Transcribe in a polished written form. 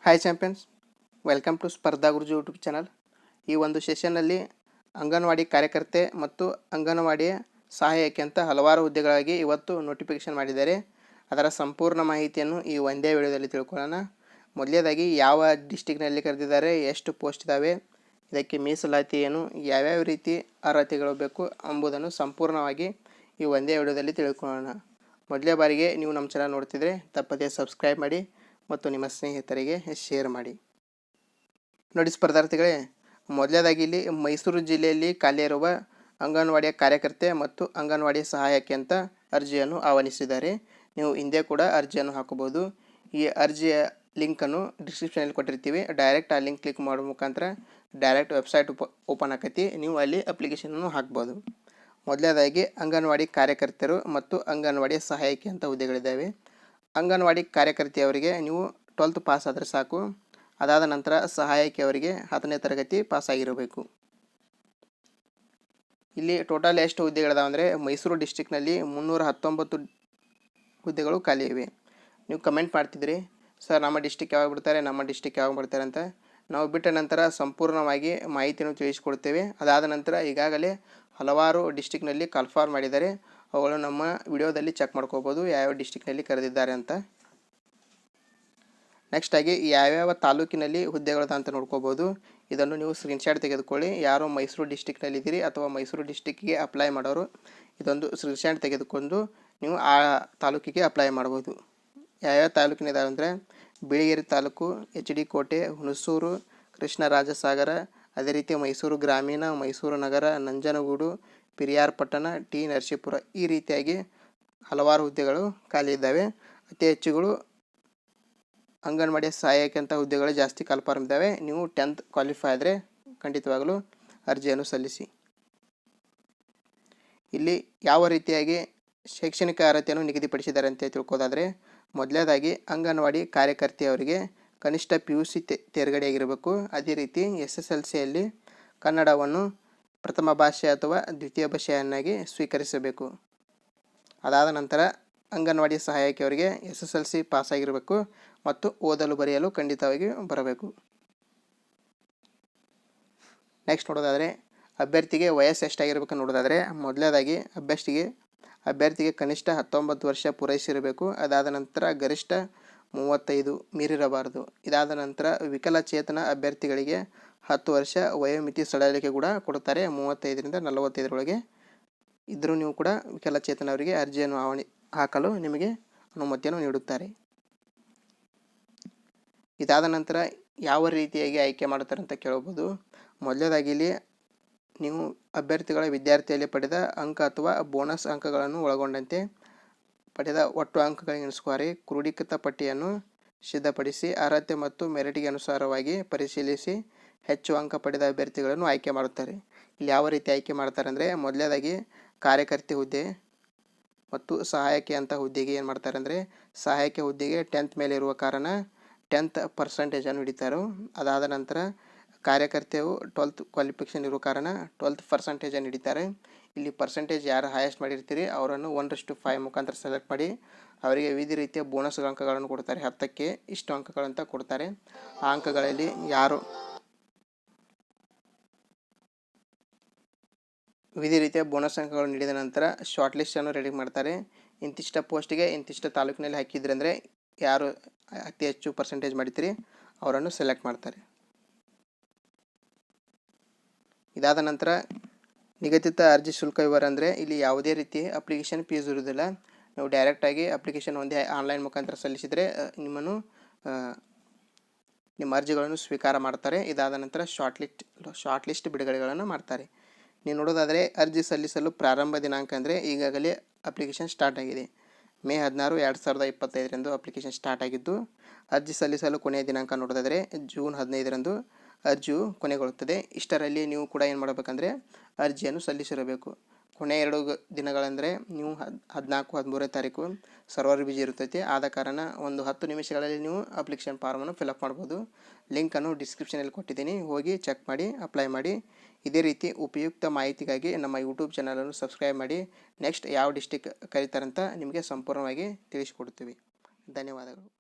Hi champions, welcome to ಸ್ಪರ್ಧಾ ಗುರುಜಿ YouTube channel. ಈ ಒಂದು ಸೆಷನ್ನಲ್ಲಿ ಅಂಗನವಾಡಿ ಕಾರ್ಯಕರ್ತೆ ಮತ್ತು ಅಂಗನವಾಡಿಯ ಸಹಾಯಕಿ ಅಂತ ಹಲವಾರು ಹುದ್ದೆಗಳಾಗಿ ಇವತ್ತು ನೋಟಿಫಿಕೇಶನ್ ಮಾಡಿದ್ದಾರೆ. ಅದರ ಸಂಪೂರ್ಣ ಮಾಹಿತಿಯನ್ನು ಈ ಒಂದೇ ವಿಡಿಯೋದಲ್ಲಿ ತಿಳ್ಕೊಳ್ಳೋಣ. ಮೊದಲನೇದಾಗಿ ಯಾವ ಡಿಸ್ಟಿಕ್ನಲ್ಲಿ ಕರೆದಿದ್ದಾರೆ, ಎಷ್ಟು ಪೋಸ್ಟ್ ಇದ್ದಾವೆ, ಇದಕ್ಕೆ ಮೀಸಲಾತಿ ಏನು, ಯಾವ್ಯಾವ ರೀತಿ ಅರ್ಹತೆಗಳು ಬೇಕು ಎಂಬುದನ್ನು ಸಂಪೂರ್ಣವಾಗಿ ಈ ಒಂದೇ ವಿಡಿಯೋದಲ್ಲಿ ತಿಳ್ಕೊಳ್ಳೋಣ. ಮೊದಲೇ ಬಾರಿಗೆ ನೀವು ನಮ್ಮ ಚಾನಲ್ ನೋಡ್ತಿದ್ರೆ ತಪ್ಪದೇ ಸಬ್ಸ್ಕ್ರೈಬ್ ಮಾಡಿ ಮತ್ತು ನಿಮ್ಮ ಸ್ನೇಹಿತರಿಗೆ ಶೇರ್ ಮಾಡಿ. ನೋಡಿ ಸ್ಪರ್ಧಾರ್ಥಿಗಳೇ, ಮೊದಲನೇದಾಗಿ ಇಲ್ಲಿ ಮೈಸೂರು ಜಿಲ್ಲೆಯಲ್ಲಿ ಖಾಲಿ ಇರುವ ಅಂಗನವಾಡಿಯ ಕಾರ್ಯಕರ್ತೆ ಮತ್ತು ಅಂಗನವಾಡಿಯ ಸಹಾಯಕಿ ಅಂತ ಅರ್ಜಿಯನ್ನು ಆಹ್ವಾನಿಸಿದ್ದಾರೆ. ನೀವು ಹಿಂದೆ ಕೂಡ ಅರ್ಜಿಯನ್ನು ಹಾಕಬಹುದು. ಈ ಅರ್ಜಿಯ ಲಿಂಕನ್ನು ಡಿಸ್ಕ್ರಿಪ್ಷನಲ್ಲಿ ಕೊಟ್ಟಿರ್ತೀವಿ. ಡೈರೆಕ್ಟ್ ಆ ಲಿಂಕ್ ಕ್ಲಿಕ್ ಮಾಡೋ ಮುಖಾಂತರ ಡೈರೆಕ್ಟ್ ವೆಬ್ಸೈಟ್ ಓಪನ್ ಆಕತಿ. ನೀವು ಅಲ್ಲಿ ಅಪ್ಲಿಕೇಶನನ್ನು ಹಾಕ್ಬೋದು. ಮೊದಲನೇದಾಗಿ ಅಂಗನವಾಡಿ ಕಾರ್ಯಕರ್ತರು ಮತ್ತು ಅಂಗನವಾಡಿ ಸಹಾಯಕಿ ಅಂತ ಹುದ್ದೆಗಳಿದ್ದಾವೆ. ಅಂಗನವಾಡಿ ಕಾರ್ಯಕರ್ತೆಯವರಿಗೆ ನೀವು 12th ಪಾಸ್ ಆದರೆ ಸಾಕು. ಅದಾದ ನಂತರ ಸಹಾಯಕಿಯವರಿಗೆ 10ನೇ ತರಗತಿ ಪಾಸಾಗಿರಬೇಕು. ಇಲ್ಲಿ ಟೋಟಲ್ ಎಷ್ಟು ಹುದ್ದೆಗಳಿದಾವೆ ಅಂದರೆ ಮೈಸೂರು ಡಿಸ್ಟಿಕ್ನಲ್ಲಿ 319 ಹುದ್ದೆಗಳು ಖಾಲಿ ಇವೆ. ನೀವು ಕಮೆಂಟ್ ಮಾಡ್ತಿದ್ರಿ, ಸರ್ ನಮ್ಮ ಡಿಸ್ಟಿಕ್ ಯಾವಾಗ ಬಿಡ್ತಾರೆ ಅಂತ. ನಾವು ಬಿಟ್ಟ ನಂತರ ಸಂಪೂರ್ಣವಾಗಿ ಮಾಹಿತಿಯನ್ನು ತಿಳಿಸಿಕೊಡ್ತೇವೆ. ಅದಾದ ನಂತರ ಈಗಾಗಲೇ ಹಲವಾರು ಡಿಸ್ಟಿಕ್ನಲ್ಲಿ ಕನ್ಫರ್ಮ್ ಮಾಡಿದ್ದಾರೆ. ಅವುಗಳು ನಮ್ಮ ವಿಡಿಯೋದಲ್ಲಿ ಚೆಕ್ ಮಾಡ್ಕೋಬೋದು ಯಾವ್ಯಾವ ಡಿಸ್ಟಿಕ್ನಲ್ಲಿ ಕರೆದಿದ್ದಾರೆ ಅಂತ. ನೆಕ್ಸ್ಟಾಗಿ ಯಾವ್ಯಾವ ತಾಲೂಕಿನಲ್ಲಿ ಹುದ್ದೆಗಳದ ಅಂತ ನೋಡ್ಕೋಬೋದು. ಇದನ್ನು ನೀವು ಸ್ಕ್ರೀನ್ಶಾಟ್ ತೆಗೆದುಕೊಳ್ಳಿ. ಯಾರು ಮೈಸೂರು ಡಿಸ್ಟಿಕ್ನಲ್ಲಿದ್ದೀರಿ ಅಥವಾ ಮೈಸೂರು ಡಿಸ್ಟಿಕ್ಗೆ ಅಪ್ಲೈ ಮಾಡೋರು ಇದೊಂದು ಸ್ಕ್ರೀನ್ಶಾಟ್ ತೆಗೆದುಕೊಂಡು ನೀವು ಆ ತಾಲೂಕಿಗೆ ಅಪ್ಲೈ ಮಾಡ್ಬೋದು. ಯಾವ್ಯಾವ ತಾಲೂಕಿನಿದಾವೆ ಅಂದರೆ ಬಿಳಿಗಿರಿ ತಾಲೂಕು, HD ಕೋಟೆ, ಹುಣಸೂರು, ಕೃಷ್ಣರಾಜಸಾಗರ, ಅದೇ ರೀತಿ ಮೈಸೂರು ಗ್ರಾಮೀಣ, ಮೈಸೂರು ನಗರ, ನಂಜನಗೂಡು, ಪಿರಿಯಾರಪಟ್ಟಣ, ಟಿ ನರಸೀಪುರ, ಈ ರೀತಿಯಾಗಿ ಹಲವಾರು ಹುದ್ದೆಗಳು ಖಾಲಿ ಇದ್ದಾವೆ. ಅತಿ ಹೆಚ್ಚುಗಳು ಅಂಗನವಾಡಿಯ ಸಹಾಯಕಿ ಅಂತ ಹುದ್ದೆಗಳು ಜಾಸ್ತಿ ಕನ್ಫರ್ಮ್ ಇದ್ದಾವೆ. ನೀವು 10th ಕ್ವಾಲಿಫೈ ಆದರೆ ಖಂಡಿತವಾಗಲೂ ಅರ್ಜಿಯನ್ನು ಸಲ್ಲಿಸಿ. ಇಲ್ಲಿ ಯಾವ ರೀತಿಯಾಗಿ ಶೈಕ್ಷಣಿಕ ಅರ್ಹತೆಯನ್ನು ನಿಗದಿಪಡಿಸಿದ್ದಾರೆ ಅಂತ ತಿಳ್ಕೋದಾದರೆ, ಮೊದಲನೇದಾಗಿ ಅಂಗನವಾಡಿ ಕಾರ್ಯಕರ್ತೆಯವರಿಗೆ ಕನಿಷ್ಠ PUC ತೇರ್ಗಡೆಯಾಗಿರಬೇಕು. ಅದೇ ರೀತಿ SSLCಯಲ್ಲಿ ಕನ್ನಡವನ್ನು ಪ್ರಥಮ ಭಾಷೆ ಅಥವಾ ದ್ವಿತೀಯ ಭಾಷೆಯನ್ನಾಗಿ ಸ್ವೀಕರಿಸಬೇಕು. ಅದಾದ ನಂತರ ಅಂಗನವಾಡಿ ಸಹಾಯಕಿಯವರಿಗೆ SSLC ಪಾಸಾಗಿರಬೇಕು ಮತ್ತು ಓದಲು ಬರೆಯಲು ಖಂಡಿತವಾಗಿ ಬರಬೇಕು. ನೆಕ್ಸ್ಟ್ ನೋಡೋದಾದರೆ ಅಭ್ಯರ್ಥಿಗೆ ವಯಸ್ಸು ಎಷ್ಟಾಗಿರ್ಬೇಕು ನೋಡೋದಾದರೆ, ಮೊದಲನೇದಾಗಿ ಅಭ್ಯರ್ಥಿಗೆ ಕನಿಷ್ಠ 19 ವರ್ಷ ಪೂರೈಸಿರಬೇಕು. ಅದಾದ ನಂತರ ಗರಿಷ್ಠ 35 ಮೀರಿರಬಾರದು. ಇದಾದ ನಂತರ ವಿಕಲಚೇತನ ಅಭ್ಯರ್ಥಿಗಳಿಗೆ 10 ವರ್ಷ ವಯೋಮಿತಿ ಸಡಿಲಿಕೆ ಕೂಡ ಕೊಡುತ್ತಾರೆ. 35ರಿಂದ 45 ಇದ್ದರೂ ನೀವು ಕೂಡ ವಿಕಲಚೇತನವರಿಗೆ ಅರ್ಜಿಯನ್ನು ಹಾಕಲು ನಿಮಗೆ ಅನುಮತಿಯನ್ನು ನೀಡುತ್ತಾರೆ. ಇದಾದ ನಂತರ ಯಾವ ರೀತಿಯಾಗಿ ಆಯ್ಕೆ ಮಾಡುತ್ತಾರೆ ಅಂತ ಕೇಳಬಹುದು. ಮೊದಲನೇದಾಗಿ ಇಲ್ಲಿ ನೀವು ಅಭ್ಯರ್ಥಿಗಳ ವಿದ್ಯಾರ್ಥಿಯಲ್ಲಿ ಪಡೆದ ಅಂಕ ಅಥವಾ ಬೋನಸ್ ಅಂಕಗಳನ್ನು ಒಳಗೊಂಡಂತೆ ಪಡೆದ ಒಟ್ಟು ಅಂಕಗಳಿಗೆ ಎಣಿಸುತ್ತಾರೆ. ಕ್ರೋಢೀಕೃತ ಪಟ್ಟಿಯನ್ನು ಸಿದ್ಧಪಡಿಸಿ ಅರ್ಹತೆ ಮತ್ತು ಮೆರಿಟಿಗೆ ಅನುಸಾರವಾಗಿ ಪರಿಶೀಲಿಸಿ ಹೆಚ್ಚು ಅಂಕ ಪಡೆದ ಅಭ್ಯರ್ಥಿಗಳನ್ನು ಆಯ್ಕೆ ಮಾಡುತ್ತಾರೆ. ಇಲ್ಲಿ ಯಾವ ರೀತಿ ಆಯ್ಕೆ ಮಾಡ್ತಾರೆ ಅಂದರೆ, ಮೊದಲನೇದಾಗಿ ಕಾರ್ಯಕರ್ತೆ ಹುದ್ದೆ ಮತ್ತು ಸಹಾಯಕಿ ಅಂತ ಹುದ್ದೆಗೆ ಏನು ಮಾಡ್ತಾರೆ ಅಂದರೆ, ಸಹಾಯಕಿ ಹುದ್ದೆಗೆ 10th ಮೇಲೆ ಇರುವ ಕಾರಣ 10th ಪರ್ಸೆಂಟೇಜನ್ನು ಹಿಡಿತಾರೆ. ಅದಾದ ನಂತರ ಕಾರ್ಯಕರ್ತೆಯು 12th ಕ್ವಾಲಿಫಿಕೇಷನ್ ಇರೋ ಕಾರಣ 12th ಪರ್ಸೆಂಟೇಜನ್ನು ಹಿಡಿತಾರೆ. ಇಲ್ಲಿ ಪರ್ಸೆಂಟೇಜ್ ಯಾರು ಹೈಯೆಸ್ಟ್ ಮಾಡಿರ್ತೀರಿ ಅವರನ್ನು 1:5 ಮುಖಾಂತರ ಸೆಲೆಕ್ಟ್ ಮಾಡಿ ಅವರಿಗೆ ವಿವಿಧ ರೀತಿಯ ಬೋನಸ್ ಅಂಕಗಳನ್ನು ಕೊಡ್ತಾರೆ. 10ಕ್ಕೆ ಇಷ್ಟು ಅಂಕಗಳಂತ ಕೊಡ್ತಾರೆ. ಆ ಅಂಕಗಳಲ್ಲಿ ಯಾರು ವಿವಿಧ ರೀತಿಯ ಬೋನಸ್ ಅಂಕಗಳನ್ನು ನೀಡಿದ ನಂತರ ಶಾರ್ಟ್ ಲಿಸ್ಟನ್ನು ರೆಡಿ ಮಾಡ್ತಾರೆ. ಇಂತಿಷ್ಟ ಪೋಸ್ಟಿಗೆ ಇಂತಿಷ್ಟ ತಾಲೂಕಿನಲ್ಲಿ ಹಾಕಿದ್ರಿ ಅಂದರೆ ಯಾರು ಅತಿ ಹೆಚ್ಚು ಪರ್ಸೆಂಟೇಜ್ ಮಾಡಿರ್ತೀರಿ ಅವರನ್ನು ಸೆಲೆಕ್ಟ್ ಮಾಡ್ತಾರೆ. ಇದಾದ ನಂತರ ನಿಗದಿತ ಅರ್ಜಿ ಶುಲ್ಕ ವಿವರ ಅಂದರೆ, ಇಲ್ಲಿ ಯಾವುದೇ ರೀತಿ ಅಪ್ಲಿಕೇಶನ್ ಫೀಸ್ ಇರುವುದಿಲ್ಲ. ನೀವು ಡೈರೆಕ್ಟಾಗಿ ಅಪ್ಲಿಕೇಶನ್ ಒಂದೇ ಆನ್ಲೈನ್ ಮುಖಾಂತರ ಸಲ್ಲಿಸಿದರೆ ನಿಮ್ಮ ಅರ್ಜಿಗಳನ್ನು ಸ್ವೀಕಾರ ಮಾಡ್ತಾರೆ. ಇದಾದ ನಂತರ ಶಾರ್ಟ್ ಲಿಸ್ಟ್ ಬಿಡುಗಡೆಗಳನ್ನು ಮಾಡ್ತಾರೆ. ನೀವು ನೋಡೋದಾದರೆ ಅರ್ಜಿ ಸಲ್ಲಿಸಲು ಪ್ರಾರಂಭ ದಿನಾಂಕ ಅಂದರೆ ಈಗಾಗಲೇ ಅಪ್ಲಿಕೇಶನ್ ಸ್ಟಾರ್ಟ್ ಆಗಿದೆ. ಮೇ 16, 2025 ಅಪ್ಲಿಕೇಶನ್ ಸ್ಟಾರ್ಟ್ ಆಗಿದ್ದು, ಅರ್ಜಿ ಸಲ್ಲಿಸಲು ಕೊನೆಯ ದಿನಾಂಕ ನೋಡೋದಾದರೆ ಜೂನ್ 15 ಅರ್ಜಿಯು ಕೊನೆಗೊಳ್ಳುತ್ತದೆ. ಇಷ್ಟರಲ್ಲಿ ನೀವು ಕೂಡ ಏನು ಮಾಡಬೇಕಂದ್ರೆ ಅರ್ಜಿಯನ್ನು ಸಲ್ಲಿಸಿರಬೇಕು. ಕೊನೆಯ 2 ದಿನಗಳೆಂದರೆ ನೀವು 14, 13ನೇ ತಾರೀಕು ಸರ್ವರ್ ಬಿಜಿ ಇರ್ತೈತಿ. ಆದ ಕಾರಣ ಒಂದು 10 ನಿಮಿಷಗಳಲ್ಲಿ ನೀವು ಅಪ್ಲಿಕೇಶನ್ ಫಾರ್ಮನ್ನು ಫಿಲಪ್ ಮಾಡ್ಬೋದು. ಲಿಂಕನ್ನು ಡಿಸ್ಕ್ರಿಪ್ಷನಲ್ಲಿ ಕೊಟ್ಟಿದ್ದೀನಿ, ಹೋಗಿ ಚೆಕ್ ಮಾಡಿ ಅಪ್ಲೈ ಮಾಡಿ. ಇದೇ ರೀತಿ ಉಪಯುಕ್ತ ಮಾಹಿತಿಗಾಗಿ ನಮ್ಮ ಯೂಟ್ಯೂಬ್ ಚಾನಲನ್ನು ಸಬ್ಸ್ಕ್ರೈಬ್ ಮಾಡಿ. ನೆಕ್ಸ್ಟ್ ಯಾವ ಡಿಸ್ಟಿಕ್ ಕರೀತಾರಂತ ನಿಮಗೆ ಸಂಪೂರ್ಣವಾಗಿ ತಿಳಿಸಿಕೊಡ್ತೀವಿ. ಧನ್ಯವಾದಗಳು.